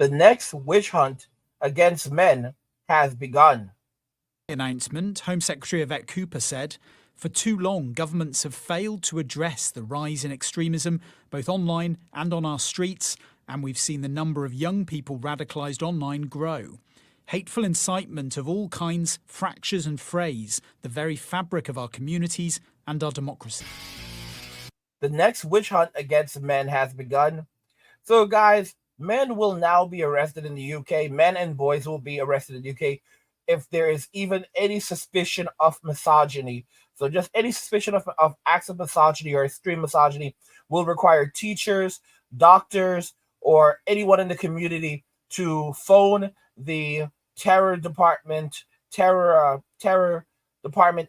The next witch hunt against men has begun. Announcement, Home Secretary Yvette Cooper said, for too long, governments have failed to address the rise in extremism, both online and on our streets, and we've seen the number of young people radicalised online grow. Hateful incitement of all kinds fractures and frays the very fabric of our communities and our democracy. The next witch hunt against men has begun. So, guys, men will now be arrested in the UK. Men and boys will be arrested in the UK if there is even any suspicion of misogyny. So just any suspicion of acts of misogyny or extreme misogyny will require teachers, doctors, or anyone in the community to phone the terror department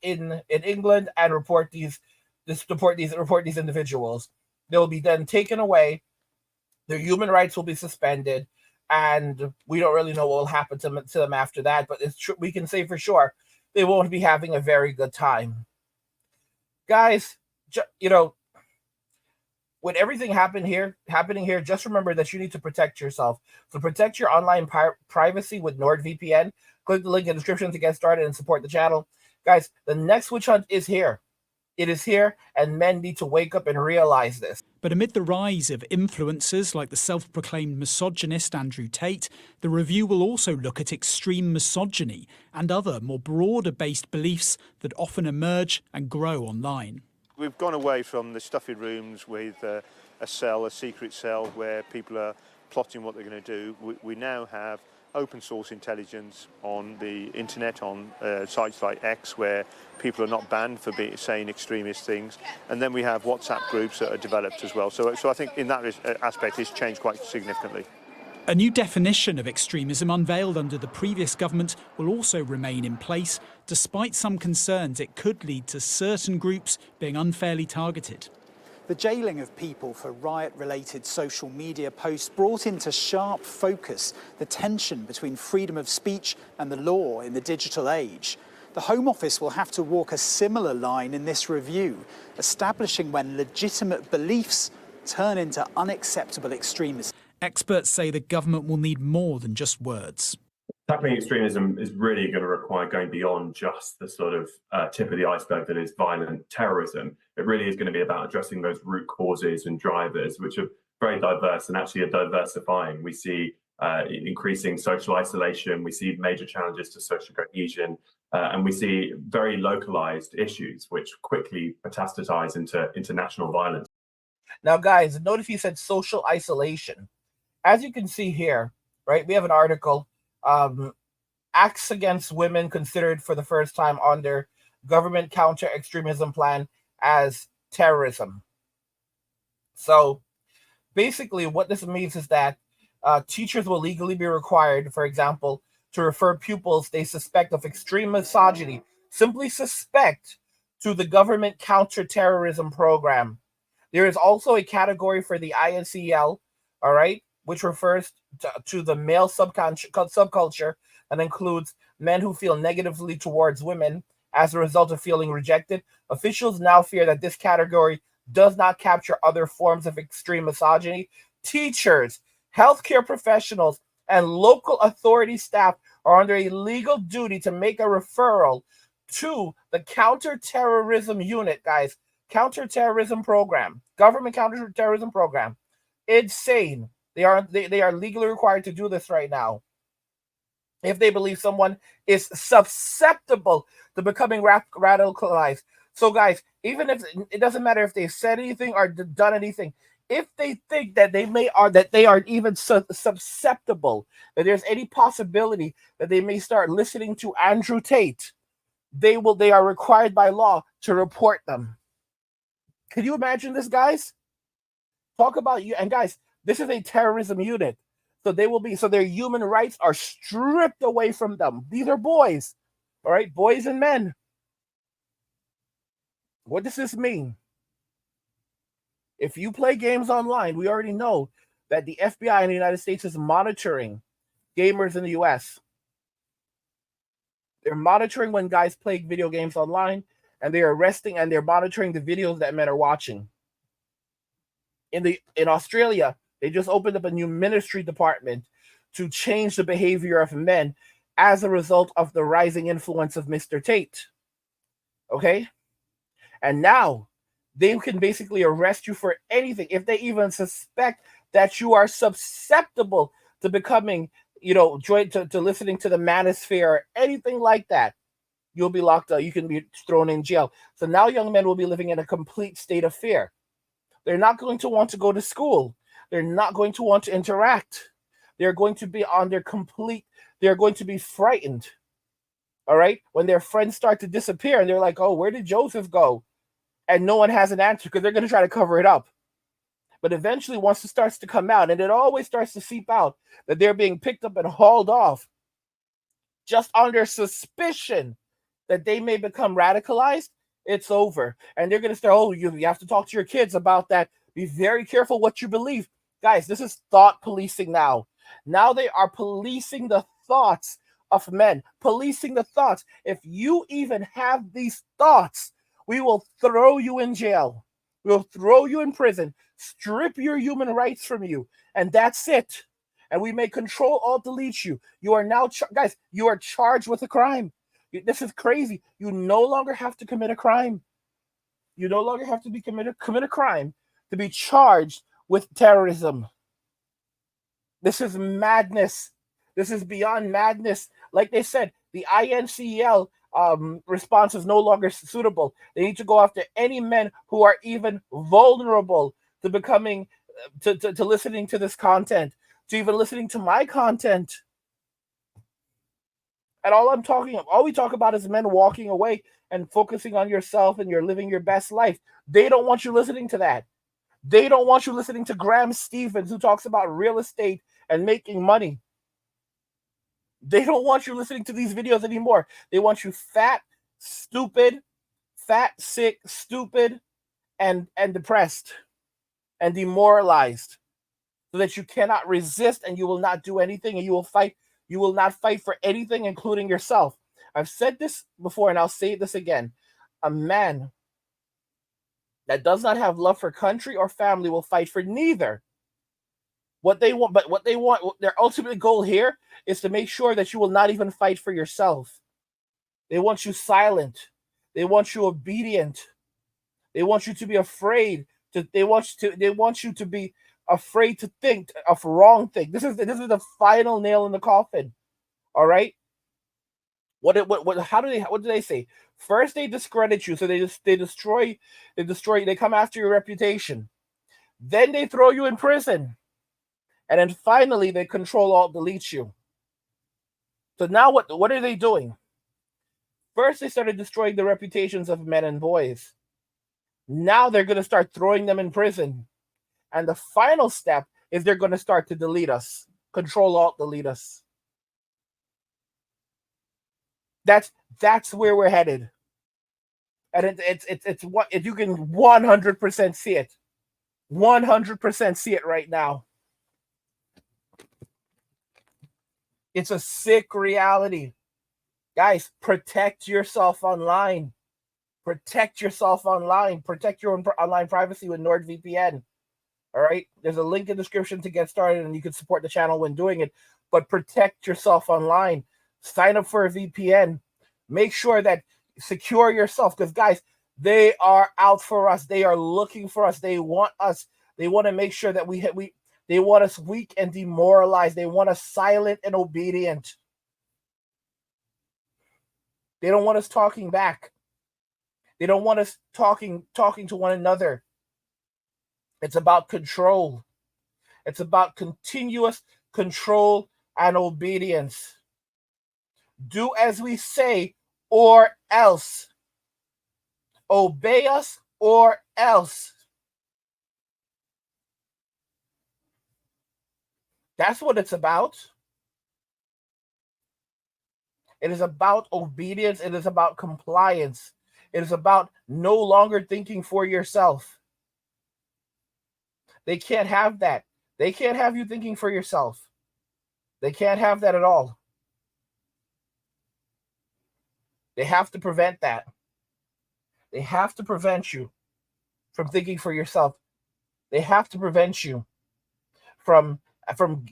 in England and report these individuals. They will be then taken away. Their human rights will be suspended, and we don't really know what will happen to them after that. But it's true, we can say for sure they won't be having a very good time, guys. With everything happening here, just remember that you need to protect yourself. So protect your online privacy with NordVPN. Click the link in the description to get started and support the channel. Guys, the next witch hunt is here. It is here, and men need to wake up and realize this. But amid the rise of influencers like the self-proclaimed misogynist Andrew Tate, the review will also look at extreme misogyny and other more broader-based beliefs that often emerge and grow online. We've gone away from the stuffy rooms with a secret cell where people are plotting what they're going to do. We now have open source intelligence on the internet, on sites like X, where people are not banned for saying extremist things. And then we have WhatsApp groups that are developed as well. So I think in that aspect it's changed quite significantly. A new definition of extremism unveiled under the previous government will also remain in place, despite some concerns it could lead to certain groups being unfairly targeted. The jailing of people for riot-related social media posts brought into sharp focus the tension between freedom of speech and the law in the digital age. The Home Office will have to walk a similar line in this review, establishing when legitimate beliefs turn into unacceptable extremism. Experts say the government will need more than just words. Tackling extremism is really going to require going beyond just the sort of tip of the iceberg that is violent terrorism. It really is going to be about addressing those root causes and drivers, which are very diverse and actually are diversifying. We see increasing social isolation, we see major challenges to social cohesion, and we see very localized issues which quickly metastasize into national violence. Now, guys, notice he said social isolation. As you can see here, right, we have an article, acts against women considered for the first time on their government counter-extremism plan as terrorism. So basically what this means is that teachers will legally be required, for example, to refer pupils they suspect of extreme misogyny, simply suspect, to the government counter-terrorism program. There is also a category for the INCL, all right, which refers to the male subculture and includes men who feel negatively towards women as a result of feeling rejected. Officials now fear that this category does not capture other forms of extreme misogyny. Teachers, healthcare professionals, and local authority staff are under a legal duty to make a referral to the counterterrorism unit, guys. Counterterrorism program, government counterterrorism program. Insane. They are legally required to do this right now if they believe someone is susceptible to becoming radicalized. So, guys, even if it doesn't matter if they've said anything or done anything, if they think that they are even susceptible, that there's any possibility that they may start listening to Andrew Tate, they are required by law to report them. Can you imagine this, guys? Talk about you. And guys, this is a terrorism unit. So their human rights are stripped away from them. These are boys. All right, boys and men. What does this mean? If you play games online, we already know that the FBI in the United States is monitoring gamers in the US. They're monitoring when guys play video games online, and they're arresting and they're monitoring the videos that men are watching. In Australia, they just opened up a new ministry department to change the behavior of men as a result of the rising influence of Mr. Tate. Okay? And now they can basically arrest you for anything. If they even suspect that you are susceptible to becoming, joined to listening to the manosphere or anything like that, you'll be locked up. You can be thrown in jail. So now young men will be living in a complete state of fear. They're not going to want to go to school. They're not going to want to interact. They're going to be they're going to be frightened. All right? When their friends start to disappear and they're like, oh, where did Joseph go? And no one has an answer because they're going to try to cover it up. But eventually, once it starts to come out, and it always starts to seep out that they're being picked up and hauled off just under suspicion that they may become radicalized, it's over. And they're going to start, oh, you have to talk to your kids about that. Be very careful what you believe. Guys, this is thought policing now. Now they are policing the thoughts of men, policing the thoughts. If you even have these thoughts, we will throw you in jail. We'll throw you in prison, strip your human rights from you, and that's it. And we may control alt delete you. You are now, guys, you are charged with a crime. This is crazy. You no longer have to commit a crime. You no longer have to commit a crime to be charged with terrorism. This is madness. This is beyond madness. Like they said, the INCEL response is no longer suitable. They need to go after any men who are even vulnerable to becoming, to listening to this content, to even listening to my content. And all we talk about is men walking away and focusing on yourself and you're living your best life. They don't want you listening to that. They don't want you listening to Graham Stevens, who talks about real estate and making money. They don't want you listening to these videos anymore. They want you fat, sick, stupid, and depressed and demoralized, so that you cannot resist and you will not do anything and you will fight. You will not fight for anything, including yourself. I've said this before and I'll say this again. A man that does not have love for country or family will fight for neither. What they want, their ultimate goal here is to make sure that you will not even fight for yourself. They want you silent. They want you obedient. They want you to be afraid. They want you to be afraid to think of wrong thing. This is the final nail in the coffin. All right. What do they say? First they discredit you, so they destroy, they come after your reputation. Then they throw you in prison. And then finally they control alt delete you. So now what are they doing? First they started destroying the reputations of men and boys. Now they're going to start throwing them in prison. And the final step is they're going to start to delete us. Control alt delete us. That's where we're headed. And it's what you can 100% see it. 100% see it right now. It's a sick reality. Guys, protect yourself online. Protect yourself online. Protect your own online privacy with NordVPN. All right? There's a link in the description to get started, and you can support the channel when doing it. But protect yourself online. Sign up for a VPN. Make sure that secure yourself, because, guys, they are out for us. They are looking for us. They want us. They want to make sure that they want us weak and demoralized. They want us silent and obedient. They don't want us talking back. They don't want us talking to one another. It's about control. It's about continuous control and obedience. Do as we say or else. Obey us or else. That's what it's about. It is about obedience. It is about compliance. It is about no longer thinking for yourself. They can't have that. They can't have you thinking for yourself. They can't have that at all. They have to prevent that. They have to prevent you from thinking for yourself. They have to prevent you from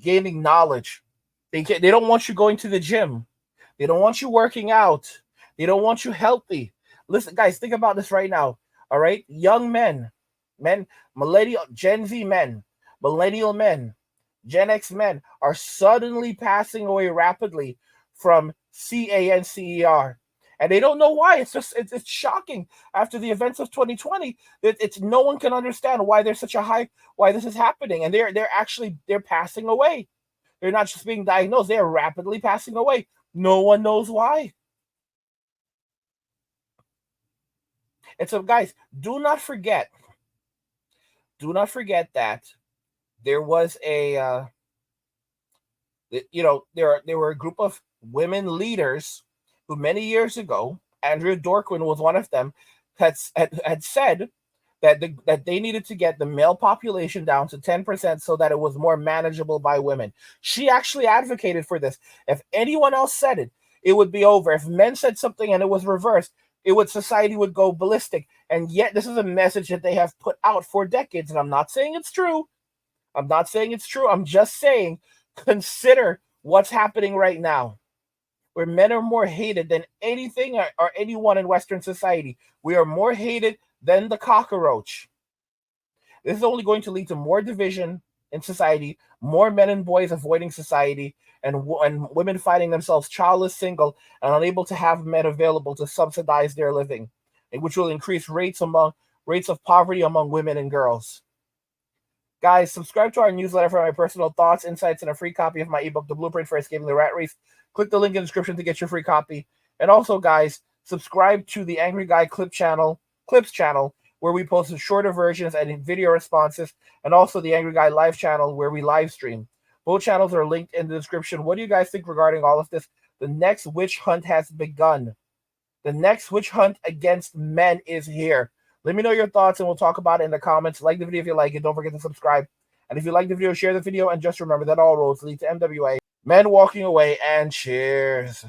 gaining knowledge. They don't want you going to the gym. They don't want you working out. They don't want you healthy. Listen, guys, think about this right now. All right, young men, millennial, Gen Z men, millennial men, Gen X men are suddenly passing away rapidly from CANCER. And they don't know why. It's shocking after the events of 2020 that it's no one can understand why there's such a high, why this is happening. And they're passing away. They're not just being diagnosed, they're rapidly passing away. No one knows why. And so, guys, do not forget that there was there were a group of women leaders who many years ago, Andrea Dorquin was one of them, had said that they needed to get the male population down to 10% so that it was more manageable by women. She actually advocated for this. If anyone else said it, it would be over. If men said something and it was reversed, society would go ballistic. And yet this is a message that they have put out for decades. And I'm not saying it's true. I'm just saying consider what's happening right now, where men are more hated than anything or anyone in Western society. We are more hated than the cockroach. This is only going to lead to more division in society, more men and boys avoiding society, and women finding themselves childless, single, and unable to have men available to subsidize their living, which will increase rates of poverty among women and girls. Guys, subscribe to our newsletter for my personal thoughts, insights, and a free copy of my ebook, The Blueprint for Escaping the Rat Race. Click the link in the description to get your free copy. And also, guys, subscribe to the Angry Guy Clips channel, where we post shorter versions and video responses, and also the Angry Guy Live channel, where we live stream. Both channels are linked in the description. What do you guys think regarding all of this? The next witch hunt has begun. The next witch hunt against men is here. Let me know your thoughts, and we'll talk about it in the comments. Like the video if you like it. Don't forget to subscribe. And if you like the video, share the video. And just remember that all roads lead to MWA. Men walking away, and cheers.